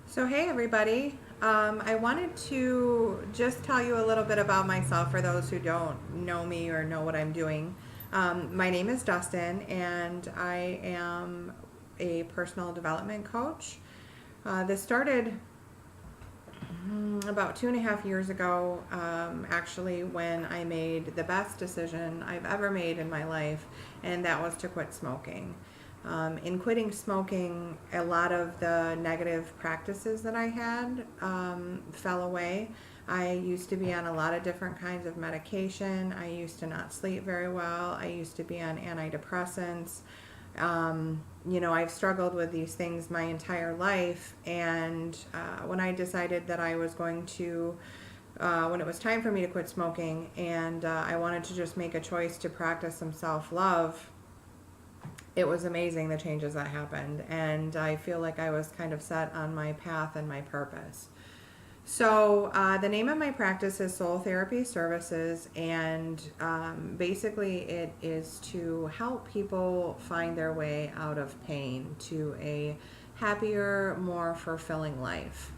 So, hey everybody. I wanted to just tell you a little bit about myself for those who don't know me or know what I'm doing. My name is Dustin, and I am a personal development coach. This started about 2.5 years ago, actually, when I made the best decision I've ever made in my life, and that was to quit smoking. In quitting smoking, a lot of the negative practices that I had fell away. I used to be on a lot of different kinds of medication. I used to not sleep very well. I used to be on antidepressants. I've struggled with these things my entire life. And when I decided that I was going to, when it was time for me to quit smoking, and I wanted to just make a choice to practice some self love, it was amazing the changes that happened. And I feel like I was kind of set on my path and my purpose. So, the name of my practice is Soul Therapy Services, and basically, it is to help people find their way out of pain to a happier, more fulfilling life.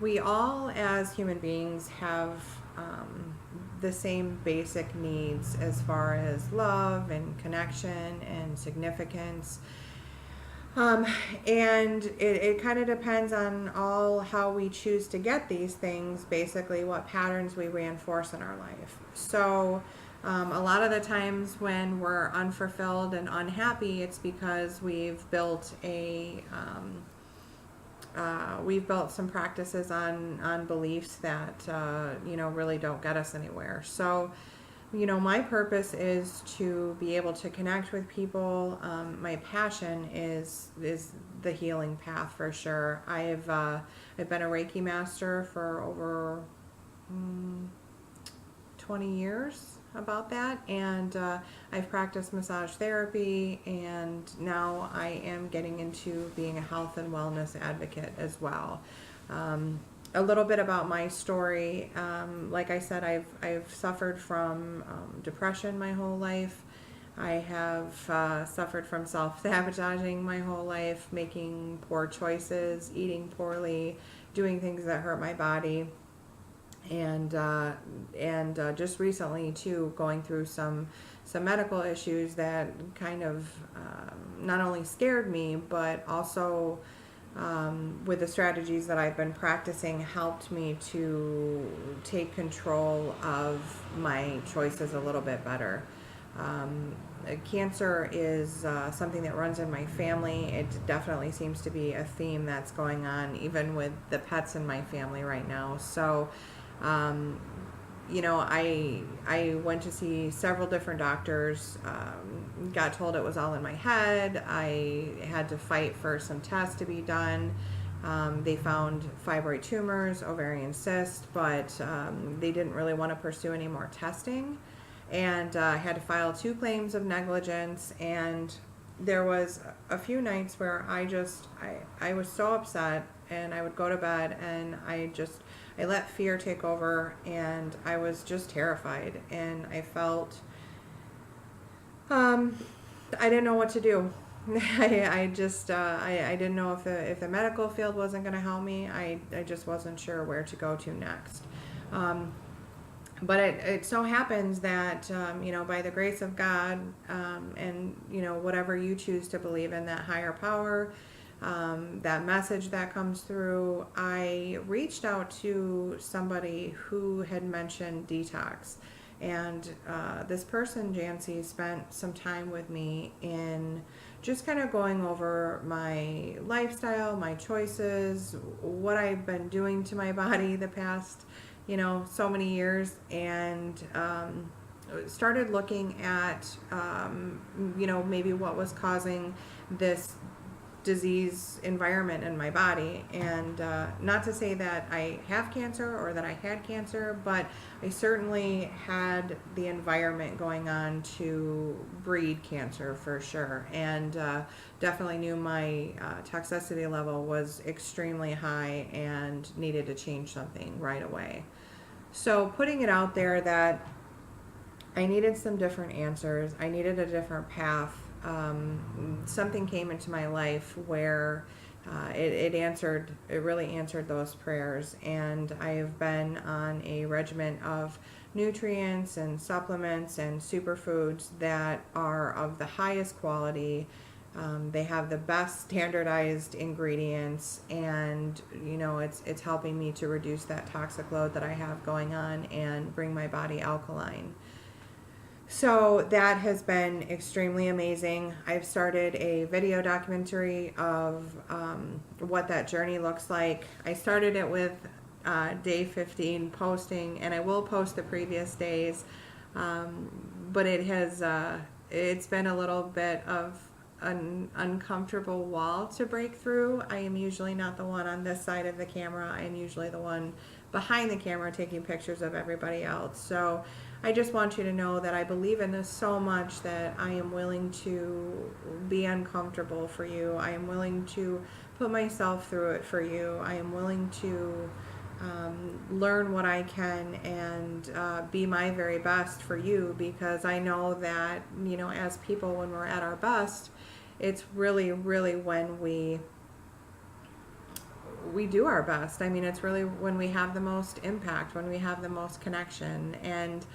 We all, as human beings, have the same basic needs as far as love and connection and significance. Um, and it kind of depends on all how we choose to get these things, basically, what patterns we reinforce in our life. So, a lot of the times when we're unfulfilled and unhappy, it's because we've built some practices on beliefs that really don't get us anywhere. So, my purpose is to be able to connect with people. My passion is the healing path for sure. I've been a Reiki master for over 20 years about that, and I've practiced massage therapy, and now I am getting into being a health and wellness advocate as well. A little bit about my story. Like I said, I've suffered from depression my whole life. I have suffered from self-sabotaging my whole life, making poor choices, eating poorly, doing things that hurt my body, and just recently too, going through some medical issues that kind of not only scared me, but also with the strategies that I've been practicing, helped me to take control of my choices a little bit better. Um, Cancer is something that runs in my family. It definitely seems to be a theme that's going on even with the pets in my family right now. So, um, I went to see several different doctors. Got told it was all in my head. I had to fight for some tests to be done. They found fibroid tumors, ovarian cysts, but they didn't really want to pursue any more testing. And I had to file 2 claims of negligence. And there was a few nights where I was so upset, and I would go to bed, and I let fear take over, and I was just terrified, and I felt um, I didn't know what to do. I didn't know if the medical field wasn't going to help me. I just wasn't sure where to go to next. Um, but it so happens that by the grace of God, and whatever you choose to believe in, that higher power, that message that comes through, I reached out to somebody who had mentioned detox. And this person, Jancy, spent some time with me in just kind of going over my lifestyle, my choices, what I've been doing to my body the past, so many years, and started looking at, maybe what was causing this disease environment in my body. And not to say that I have cancer or that I had cancer, but I certainly had the environment going on to breed cancer for sure. And definitely knew my toxicity level was extremely high and needed to change something right away. So putting it out there that I needed some different answers. I needed a different path. Something came into my life where it really answered those prayers. And I have been on a regimen of nutrients and supplements and superfoods that are of the highest quality. They have the best standardized ingredients, and it's helping me to reduce that toxic load that I have going on and bring my body alkaline. So that has been extremely amazing. I've started a video documentary of what that journey looks like. I started it with day 15 posting, and I will post the previous days, but it's been a little bit of an uncomfortable wall to break through. I am usually not the one on this side of the camera. I am usually the one behind the camera taking pictures of everybody else. So I just want you to know that I believe in this so much that I am willing to be uncomfortable for you. I am willing to put myself through it for you. I am willing to learn what I can and be my very best for you, because I know that, as people, when we're at our best, it's really, really when we do our best. I mean, it's really when we have the most impact, when we have the most connection. And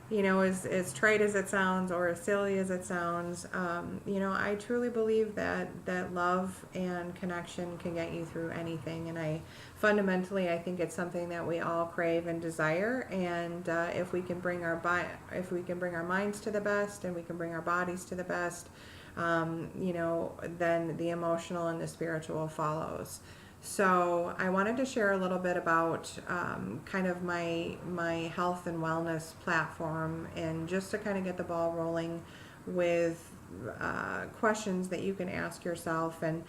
as trite as it sounds, or as silly as it sounds, I truly believe that love and connection can get you through anything. And I think it's something that we all crave and desire. And if we can bring our minds to the best, and we can bring our bodies to the best, then the emotional and the spiritual follows. So I wanted to share a little bit about kind of my health and wellness platform, and just to kind of get the ball rolling with questions that you can ask yourself. And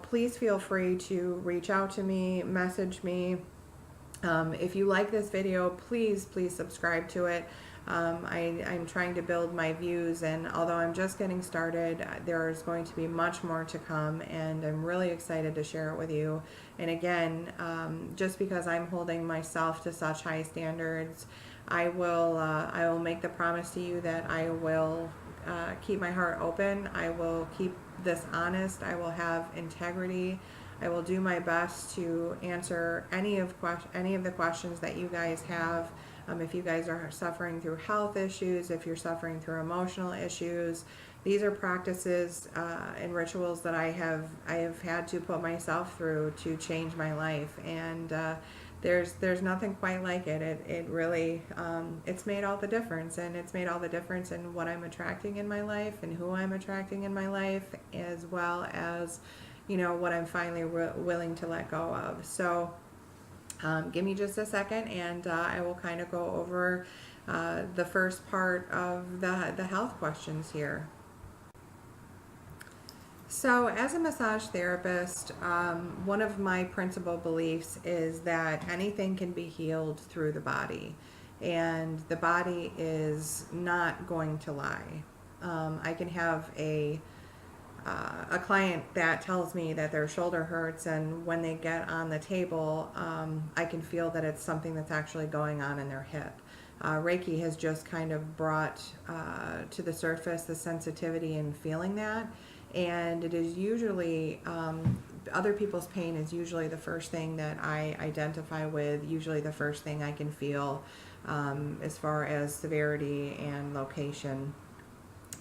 please feel free to reach out to me, message me. If you like this video, please subscribe to it. I'm trying to build my views, and although I'm just getting started, there's going to be much more to come, and I'm really excited to share it with you. And again, just because I'm holding myself to such high standards, I will make the promise to you that I will keep my heart open. I will keep this honest. I will have integrity. I will do my best to answer any of the questions that you guys have. If you guys are suffering through health issues, if you're suffering through emotional issues, these are practices and rituals that I have had to put myself through to change my life. And there's nothing quite like it. It really it's made all the difference, and it's made all the difference in what I'm attracting in my life and who I'm attracting in my life, as well as what I'm finally willing to let go of. So give me just a second, and I will kind of go over the first part of the health questions here. So as a massage therapist, one of my principal beliefs is that anything can be healed through the body, and the body is not going to lie. I can have a client that tells me that their shoulder hurts, and when they get on the table, I can feel that it's something that's actually going on in their hip. Reiki has just kind of brought to the surface the sensitivity in feeling that, and it is usually other people's pain is usually the first thing that I identify with, usually the first thing I can feel as far as severity and location.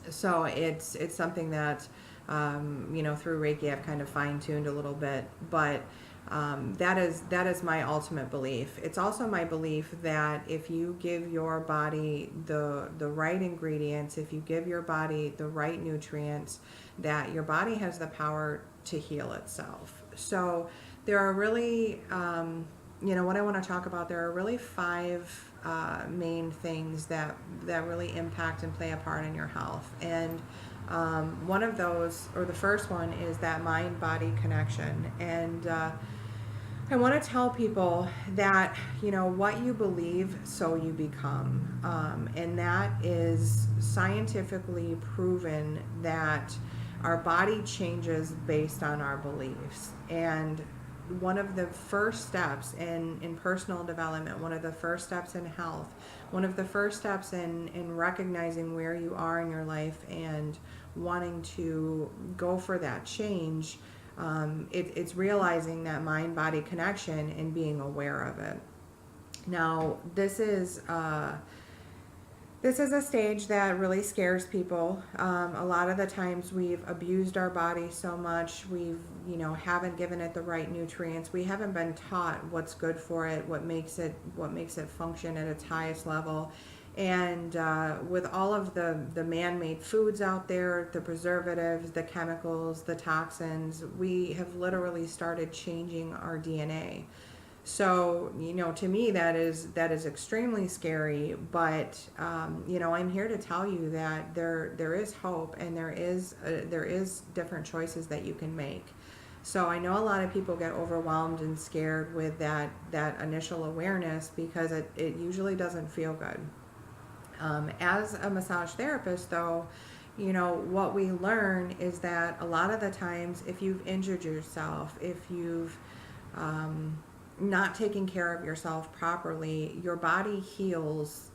So it's something that through Reiki I've kind of fine-tuned a little bit, but that is my ultimate belief. It's also my belief that if you give your body the right ingredients, if you give your body the right nutrients, that your body has the power to heal itself. So there are really, what I want to talk about, there are really 5 main things that really impact and play a part in your health. And one of those, or the first one, is that mind-body connection. And I want to tell people that, what you believe, so you become. And that is scientifically proven that our body changes based on our beliefs. And one of the first steps in personal development, one of the first steps in health, one of the first steps in recognizing where you are in your life and wanting to go for that change, It's realizing that mind-body connection and being aware of it. Now, this is a stage that really scares people. A lot of the times we've abused our body so much, haven't given it the right nutrients. We haven't been taught what's good for it, what makes it function at its highest level. And with all of the man-made foods out there, the preservatives, the chemicals, the toxins, we have literally started changing our DNA. So, to me, that is extremely scary. But, I'm here to tell you that there is hope, and there is different choices that you can make. So I know a lot of people get overwhelmed and scared with that initial awareness, because it usually doesn't feel good. As a massage therapist, though, what we learn is that a lot of the times, if you've injured yourself, if you've not taking care of yourself properly, your body heals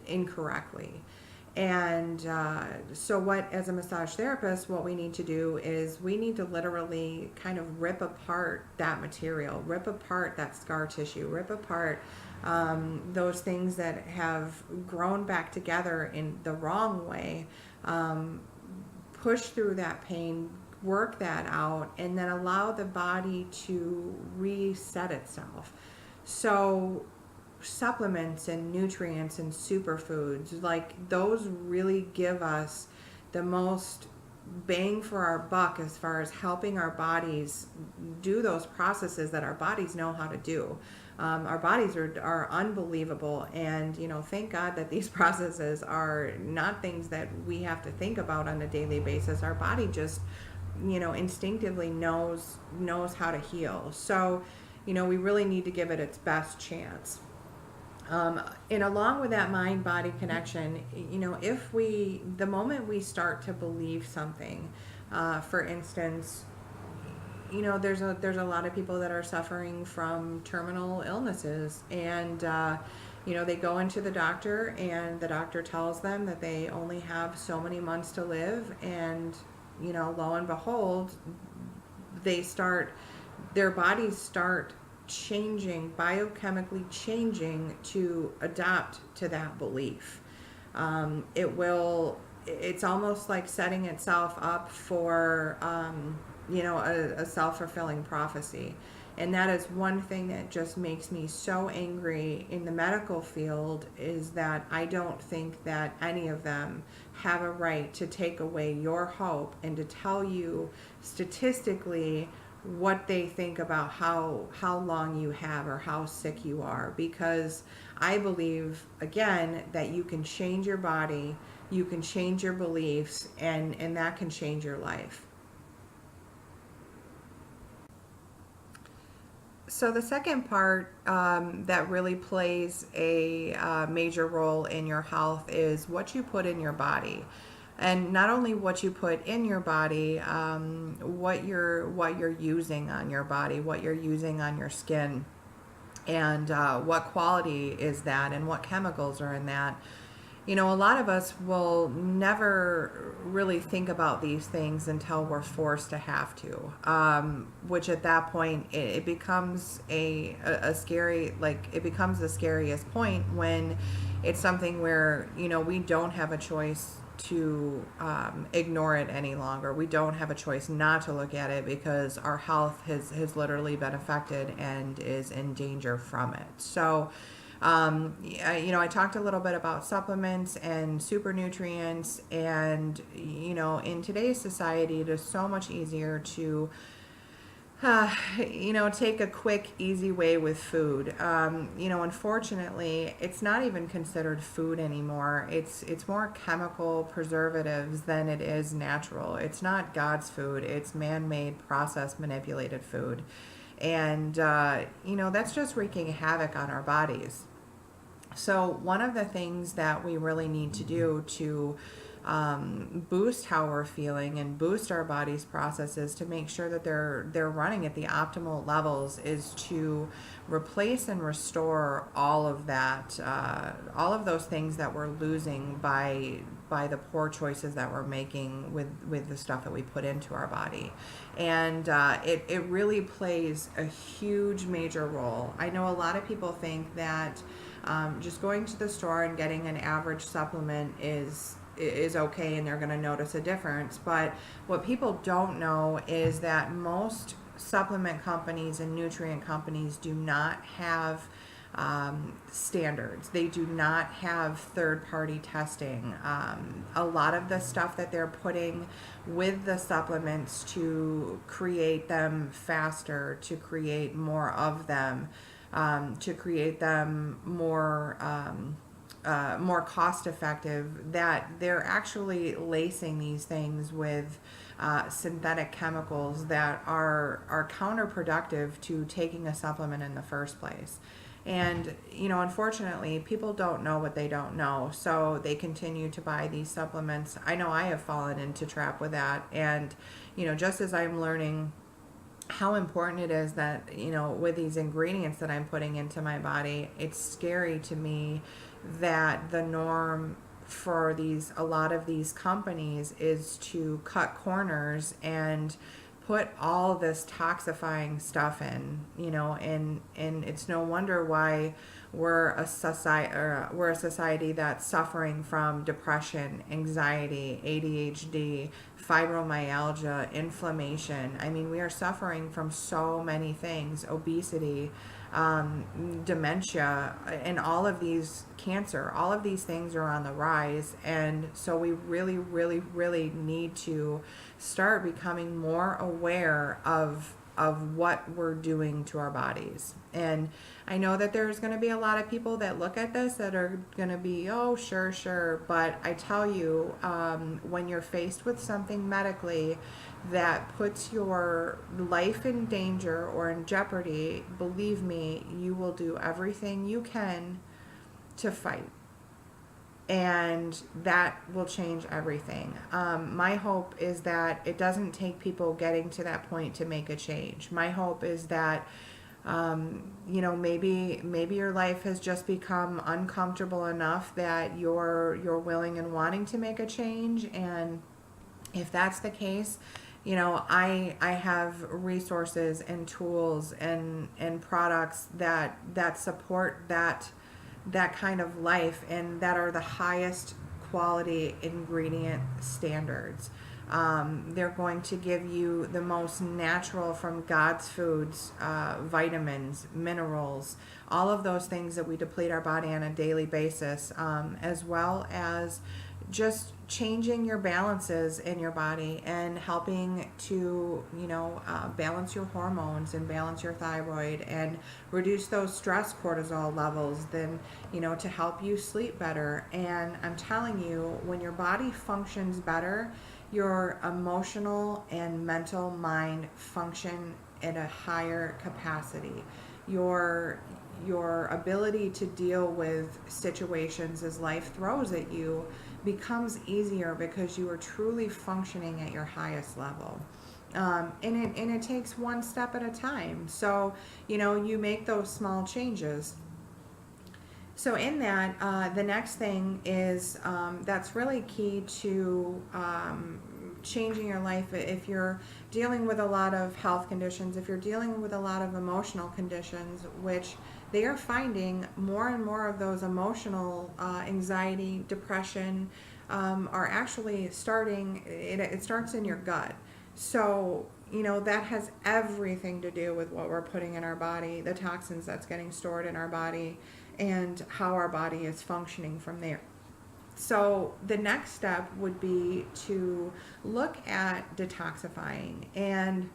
incorrectly. And so what, as a massage therapist, what we need to do is we need to literally kind of rip apart that material, rip apart that scar tissue, rip apart those things that have grown back together in the wrong way, push through that pain, work that out, and then allow the body to reset itself. So supplements and nutrients and superfoods, like, those really give us the most bang for our buck as far as helping our bodies do those processes that our bodies know how to do. Our bodies are unbelievable, and thank God that these processes are not things that we have to think about on a daily basis. Our body just instinctively knows how to heal. So we really need to give it its best chance. And along with that mind-body connection, the moment we start to believe something, for instance, there's a lot of people that are suffering from terminal illnesses, and they go into the doctor, and the doctor tells them that they only have so many months to live, and lo and behold, their bodies start changing, biochemically changing to adapt to that belief. It's almost like setting itself up for, a self-fulfilling prophecy. And that is one thing that just makes me so angry in the medical field, is that I don't think that any of them have a right to take away your hope and to tell you statistically what they think about how long you have or how sick you are. Because I believe, again, that you can change your body, you can change your beliefs, and that can change your life. So the second part that really plays a major role in your health is what you put in your body. And not only what you put in your body, what you're using on your body, what you're using on your skin, and what quality is that, and what chemicals are in that. A lot of us will never really think about these things until we're forced to have to, which at that point it becomes a scary, it becomes the scariest point, when it's something where, we don't have a choice to ignore it any longer. We don't have a choice not to look at it, because our health has literally been affected and is in danger from it. So I talked a little bit about supplements and super nutrients, and in today's society, it is so much easier to take a quick, easy way with food. Unfortunately, it's not even considered food anymore. It's more chemical preservatives than it is natural. It's not God's food. It's man-made, processed, manipulated food. And, that's just wreaking havoc on our bodies. So one of the things that we really need to do to boost how we're feeling and boost our body's processes to make sure that they're running at the optimal levels is to replace and restore all of that, all of those things that we're losing by by the poor choices that we're making with the stuff that we put into our body. And it really plays a huge major role. I know a lot of people think that just going to the store and getting an average supplement is okay and they're going to notice a difference. But what people don't know is that most supplement companies and nutrient companies do not have standards. They do not have third-party testing. A lot of the stuff that they're putting with the supplements to create them faster, to create more of them, to create them more cost effective, that they're actually lacing these things with synthetic chemicals that are counterproductive to taking a supplement in the first place. And, unfortunately, people don't know what they don't know, so they continue to buy these supplements. I know I have fallen into trap with that, and, just as I'm learning how important it is that, with these ingredients that I'm putting into my body, it's scary to me that the norm for a lot of these companies is to cut corners and put all this toxifying stuff in, and it's no wonder why we're a society that's suffering from depression, anxiety, ADHD, fibromyalgia, inflammation. I mean, we are suffering from so many things, obesity, dementia, and all of these cancer. All of these things are on the rise, and so we really, really, really need to start becoming more aware of what we're doing to our bodies. And I know that there's going to be a lot of people that look at this that are going to be, oh, sure, but I tell you, when you're faced with something medically that puts your life in danger or in jeopardy, believe me, you will do everything you can to fight. And that will change everything. My hope is that it doesn't take people getting to that point to make a change. My hope is that maybe your life has just become uncomfortable enough that you're willing and wanting to make a change. And if that's the case, I have resources and tools and products that support that kind of life and that are the highest quality ingredient standards. They're going to give you the most natural from God's foods, vitamins, minerals, all of those things that we deplete our body on a daily basis, as well as just changing your balances in your body and helping to, balance your hormones and balance your thyroid and reduce those stress cortisol levels, then, to help you sleep better. And I'm telling you, when your body functions better, your emotional and mental mind function at a higher capacity. Your ability to deal with situations as life throws at you becomes easier because you are truly functioning at your highest level. And it takes one step at a time. So, you make those small changes. So in that, the next thing is that's really key to changing your life. If you're dealing with a lot of health conditions, if you're dealing with a lot of emotional conditions, which they are finding more and more of those emotional anxiety, depression are actually starting, it starts in your gut. So, that has everything to do with what we're putting in our body, the toxins that's getting stored in our body, and how our body is functioning from there. So the next step would be to look at detoxifying and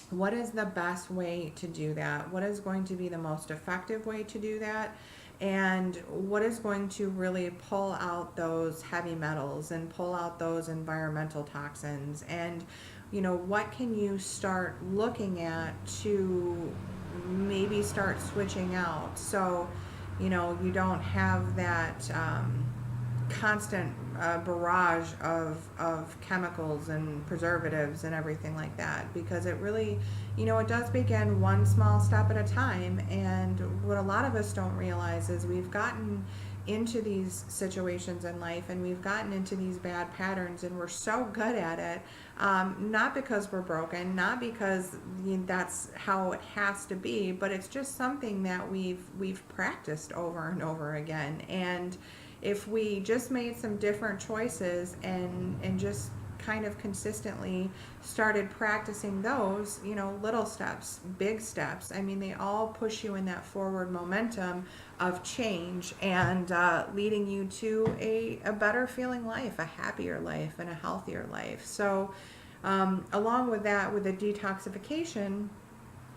what is the best way to do that? What is going to be the most effective way to do that? And what is going to really pull out those heavy metals and pull out those environmental toxins? And, what can you start looking at to maybe start switching out so, you don't have that constant barrage of chemicals and preservatives and everything like that, because it really, it does begin one small step at a time. And what a lot of us don't realize is we've gotten into these situations in life, and we've gotten into these bad patterns, and we're so good at it, not because we're broken, not because that's how it has to be, but it's just something that we've practiced over and over again. And if we just made some different choices and just kind of consistently started practicing those, little steps, big steps, I mean, they all push you in that forward momentum of change and leading you to a better feeling life, a happier life, and a healthier life. So along with that, with the detoxification,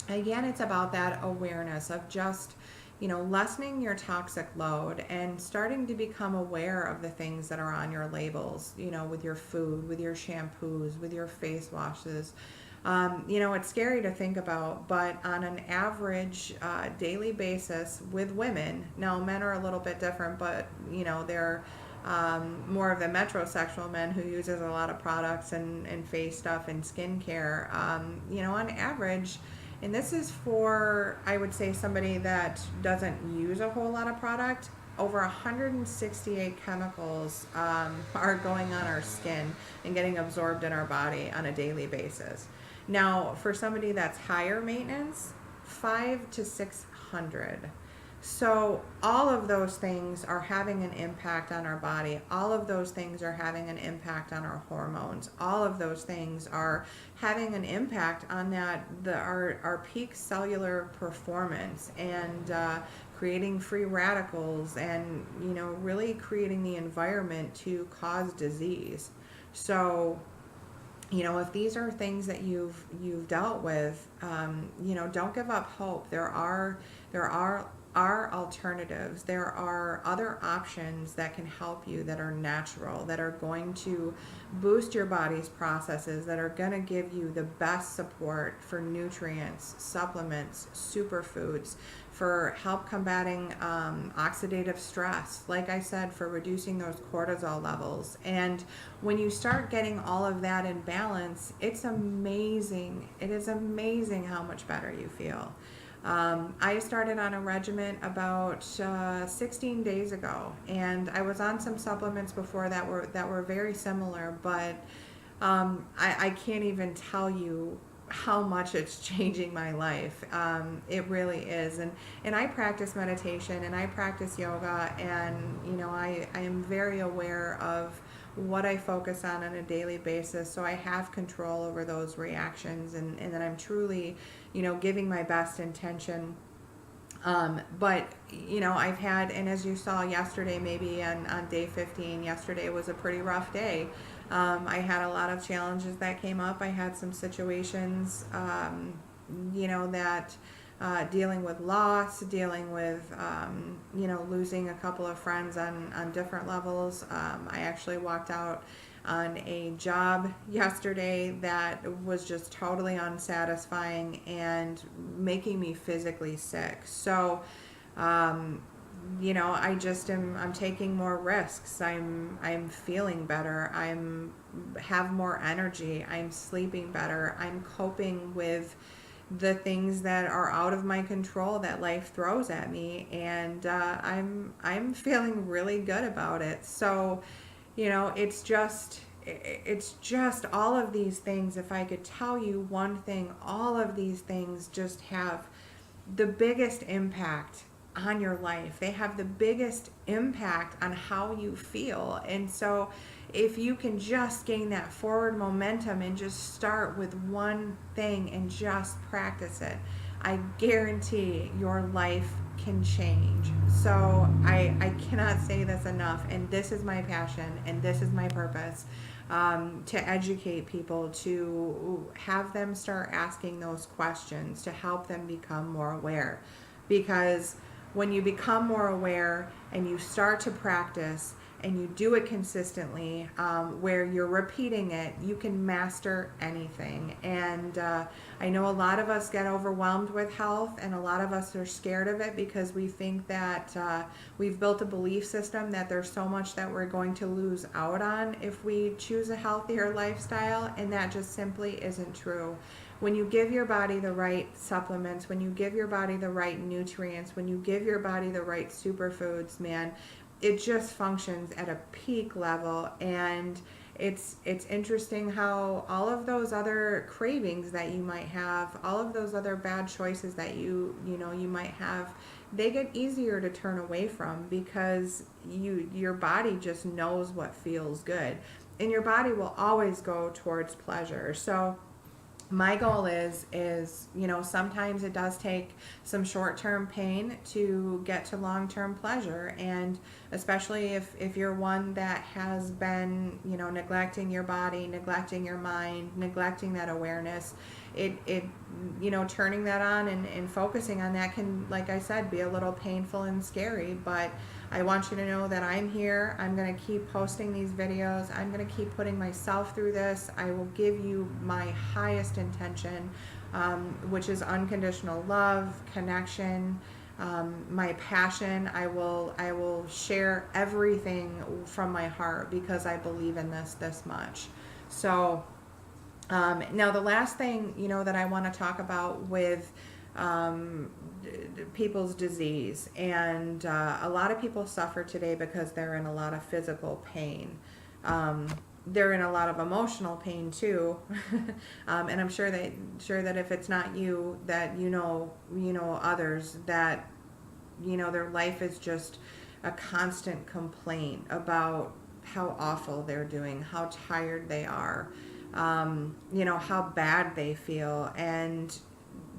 again, it's about that awareness of just lessening your toxic load and starting to become aware of the things that are on your labels, with your food, with your shampoos, with your face washes. It's scary to think about, but on an average daily basis with women, now men are a little bit different, but they're more of the metrosexual men who uses a lot of products and face stuff and skincare. On average, and this is for, I would say, somebody that doesn't use a whole lot of product, over 168 chemicals are going on our skin and getting absorbed in our body on a daily basis. Now, for somebody that's higher maintenance, 500 to 600. So all of those things are having an impact on our body. All of those things are having an impact on our hormones. All of those things are having an impact on our peak cellular performance and creating free radicals and really creating the environment to cause disease. So if these are things that you've dealt with, don't give up hope. There are alternatives. There are other options that can help you, that are natural, that are going to boost your body's processes, that are going to give you the best support for nutrients, supplements, superfoods, for help combating oxidative stress, like I said, for reducing those cortisol levels. And when you start getting all of that in balance, it's amazing. It is amazing how much better you feel. I started on a regimen about 16 days ago, and I was on some supplements before that were very similar, but I can't even tell you how much it's changing my life. It really is. And I practice meditation and I practice yoga, and I am very aware of what I focus on a daily basis, so I have control over those reactions, and that I'm truly giving my best intention. But I've had, and as you saw yesterday, maybe on day 15, yesterday was a pretty rough day. I had a lot of challenges that came up. I had some situations that dealing with loss, dealing with losing a couple of friends on different levels. I actually walked out on a job yesterday that was just totally unsatisfying and making me physically sick. So I just I'm taking more risks. I'm feeling better. Have more energy. I'm sleeping better. I'm coping with the things that are out of my control that life throws at me, and I'm feeling really good about it. So it's just all of these things. If I could tell you one thing, all of these things just have the biggest impact on your life. They have the biggest impact on how you feel. And so if you can just gain that forward momentum and just start with one thing and just practice it, I guarantee your life can change. So I cannot say this enough, and this is my passion and this is my purpose, to educate people, to have them start asking those questions, to help them become more aware. Because when you become more aware and you start to practice and you do it consistently, where you're repeating it, you can master anything. And I know a lot of us get overwhelmed with health, and a lot of us are scared of it because we think that we've built a belief system that there's so much that we're going to lose out on if we choose a healthier lifestyle, and that just simply isn't true. When you give your body the right supplements, when you give your body the right nutrients, when you give your body the right superfoods, man, it just functions at a peak level. And it's interesting how all of those other cravings that you might have, all of those other bad choices that you might have, they get easier to turn away from, because your body just knows what feels good, and your body will always go towards pleasure. So my goal is sometimes it does take some short-term pain to get to long-term pleasure. And especially if you're one that has been neglecting your body, neglecting your mind, neglecting that awareness, it turning that on and focusing on that can, like I said, be a little painful and scary. But I want you to know that I'm here. I'm going to keep posting these videos. I'm going to keep putting myself through this. I will give you my highest intention, which is unconditional love, connection, my passion. I will share everything from my heart, because I believe in this much. So now the last thing that I want to talk about with people's disease, and a lot of people suffer today because they're in a lot of physical pain. They're in a lot of emotional pain too. And I'm sure that if it's not you, that others that their life is just a constant complaint about how awful they're doing, how tired they are, how bad they feel. And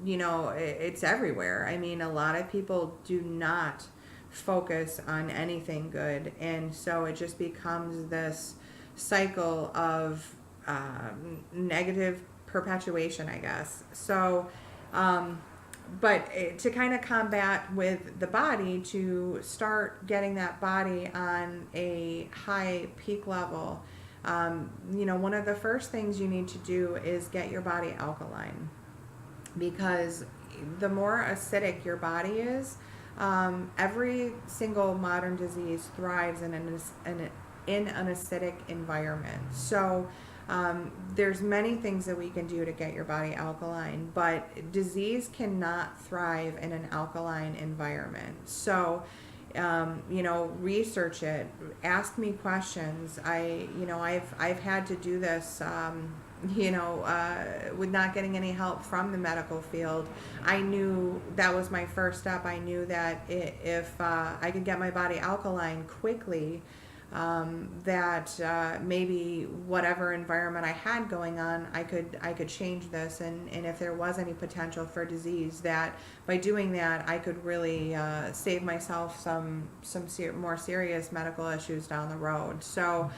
it's everywhere. I mean, a lot of people do not focus on anything good, and so it just becomes this cycle of negative perpetuation, I guess. So but to kind of combat with the body, to start getting that body on a high peak level, one of the first things you need to do is get your body alkaline. Because the more acidic your body is, every single modern disease thrives in an acidic environment. So there's many things that we can do to get your body alkaline, but disease cannot thrive in an alkaline environment. So research it, ask me questions. I've had to do this with not getting any help from the medical field. I knew that was my first step. I knew that if I could get my body alkaline quickly, that maybe whatever environment I had going on, I could change this, and if there was any potential for disease, that by doing that I could really save myself some more serious medical issues down the road. So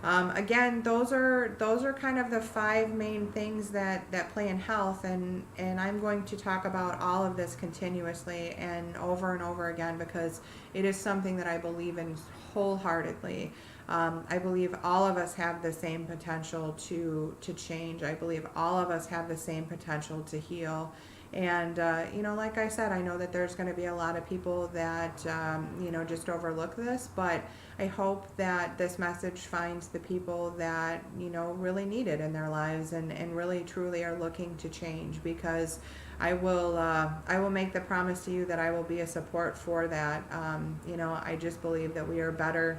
again, those are kind of the 5 main things that play in health, and I'm going to talk about all of this continuously and over again, because it is something that I believe in wholeheartedly. I believe all of us have the same potential to change. I believe all of us have the same potential to heal. And, like I said, I know that there's going to be a lot of people that, just overlook this, but I hope that this message finds the people that, really need it in their lives, and really truly are looking to change, because I will make the promise to you that I will be a support for that. I just believe that we are better.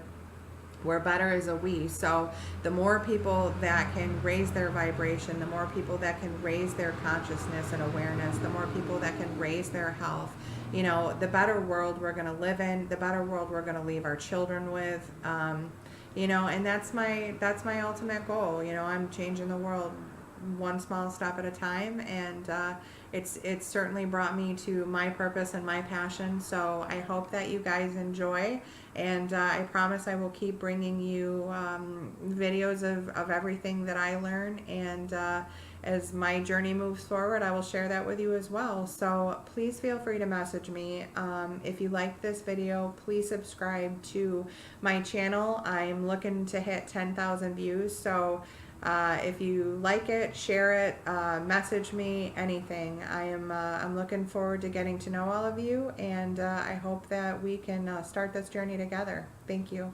We're better as a we. So the more people that can raise their vibration, the more people that can raise their consciousness and awareness, the more people that can raise their health, the better world we're going to live in, the better world we're going to leave our children with. And that's my ultimate goal. I'm changing the world one small step at a time, and it's certainly brought me to my purpose and my passion. So I hope that you guys enjoy, and I promise I will keep bringing you videos of everything that I learn, and as my journey moves forward, I will share that with you as well. So please feel free to message me. If you like this video, please subscribe to my channel. I'm looking to hit 10,000 views, so if you like it, share it, message me, anything. I'm looking forward to getting to know all of you, and I hope that we can start this journey together. Thank you.